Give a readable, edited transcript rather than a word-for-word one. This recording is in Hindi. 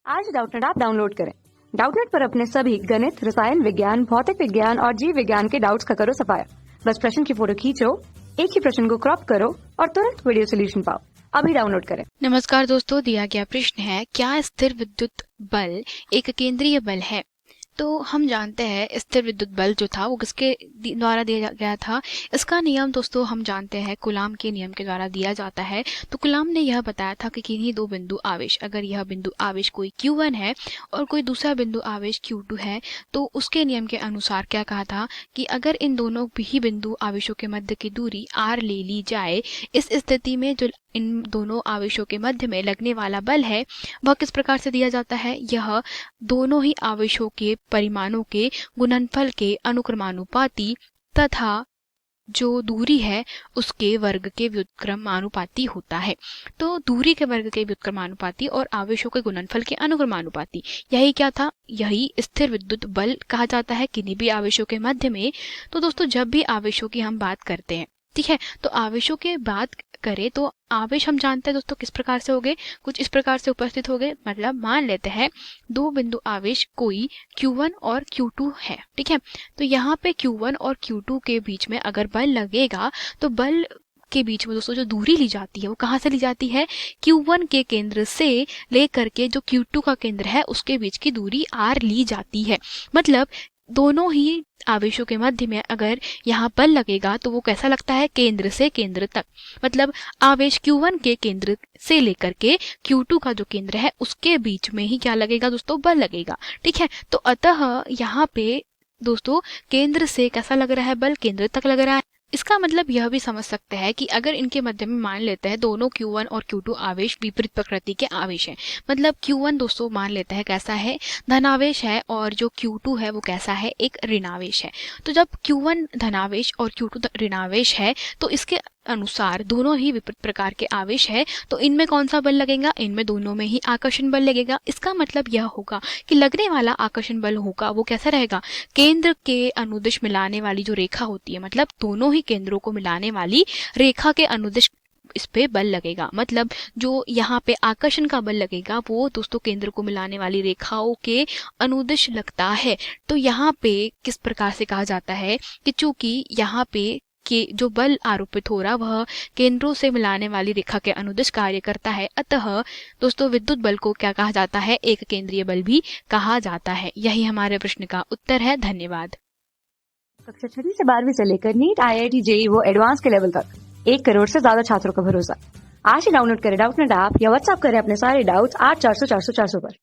आज डाउटनेट ऐप डाउनलोड करें। डाउटनेट पर अपने सभी गणित, रसायन विज्ञान, भौतिक विज्ञान और जीव विज्ञान के डाउट्स का करो सफाया। बस प्रश्न की फोटो खींचो, एक ही प्रश्न को क्रॉप करो और तुरंत वीडियो सोल्यूशन पाओ। अभी डाउनलोड करें। नमस्कार दोस्तों, दिया गया प्रश्न है, क्या स्थिर विद्युत बल एक केंद्रीय बल है? तो हम जानते हैं स्थिर विद्युत बल जो था वो किसके द्वारा दिया गया था। इसका नियम दोस्तों हम जानते हैं कूलाम के नियम के द्वारा दिया जाता है। तो कूलाम ने यह बताया था कि किन्हीं दो बिंदु आवेश, अगर यह बिंदु आवेश कोई Q1 है और कोई दूसरा बिंदु आवेश Q2 है, तो उसके नियम के अनुसार क्या कहा था कि अगर इन दोनों ही बिंदु आवेशों के मध्य की दूरी r ले ली जाए, इस स्थिति में जो इन दोनों आवेशों के मध्य में लगने वाला बल है वह किस प्रकार से दिया जाता है। यह दोनों ही आवेशों के परिमाणों के गुणनफल के अनुक्रमानुपाती तथा जो दूरी है उसके वर्ग के व्युत्क्रमानुपाती होता है। तो दूरी के वर्ग के व्युत्क्रमानुपाती और आवेशों के गुणनफल के अनुक्रमानुपाती, यही क्या था, यही स्थिर विद्युत बल कहा जाता है किन्हीं भी आवेशों के मध्य में। तो दोस्तों जब भी आवेशों की हम बात करते हैं, ठीक है, तो आवेशों की बात करें तो आवेश हम जानते हैं दोस्तों किस प्रकार से हो गए, कुछ इस प्रकार से उपस्थित हो गए। मतलब मान लेते हैं दो बिंदु आवेश कोई Q1 और Q2 है, ठीक है। तो यहाँ पे Q1 और Q2 के बीच में अगर बल लगेगा तो बल के बीच में दोस्तों जो दूरी ली जाती है वो कहाँ से ली जाती है, Q1 के केंद्र से लेकर के जो Q2 का केंद्र है उसके बीच की दूरी r ली जाती है। मतलब दोनों ही आवेशों के मध्य में अगर यहाँ बल लगेगा तो वो कैसा लगता है, केंद्र से केंद्र तक। मतलब आवेश Q1 के केंद्र से लेकर के Q2 का जो केंद्र है उसके बीच में ही क्या लगेगा दोस्तों, बल लगेगा, ठीक है। तो अतः यहाँ पे दोस्तों केंद्र से कैसा लग रहा है, बल केंद्र तक लग रहा है। इसका मतलब यह भी समझ सकते हैं कि अगर इनके मध्य में मान लेते हैं दोनों Q1 और Q2 आवेश विपरीत प्रकृति के आवेश हैं। मतलब Q1 दोस्तों मान लेते हैं कैसा है, धनावेश है, और जो Q2 है वो कैसा है, एक ऋणावेश है। तो जब Q1 धनावेश और Q2 ऋणावेश है तो इसके अनुसार दोनों ही विपरीत प्रकार के आवेश है, तो इनमें कौन सा बल लगेगा, इनमें दोनों में ही आकर्षण बल लगेगा। इसका मतलब यह होगा कि लगने वाला आकर्षण बल होगा वो कैसा रहेगा, केंद्र के अनुदिश मिलाने वाली जो रेखा होती है, मतलब दोनों ही केंद्रों को मिलाने वाली रेखा के अनुदिश इस पे बल लगेगा। मतलब जो यहाँ पे आकर्षण का बल लगेगा वो दोस्तों केंद्र को मिलाने वाली रेखाओं के अनुदिश लगता है। तो यहाँ पे किस प्रकार से कहा जाता है कि चूंकि यहाँ पे कि जो बल आरोपित हो रहा वह केंद्रों से मिलाने वाली रेखा के अनुदिश कार्य करता है, अतः दोस्तों विद्युत बल को क्या कहा जाता है, एक केंद्रीय बल भी कहा जाता है। यही हमारे प्रश्न का उत्तर है। धन्यवाद। कक्षा 6 से 12वीं से लेकर नीट, IIT, JEE वो एडवांस के लेवल तक 1 करोड़ से ज्यादा छात्रों का भरोसा। आज ही डाउनलोड करें डाउटनेट ऐप या व्हाट्सएप करें अपने सारे डाउट्स 8400 400 400 पर।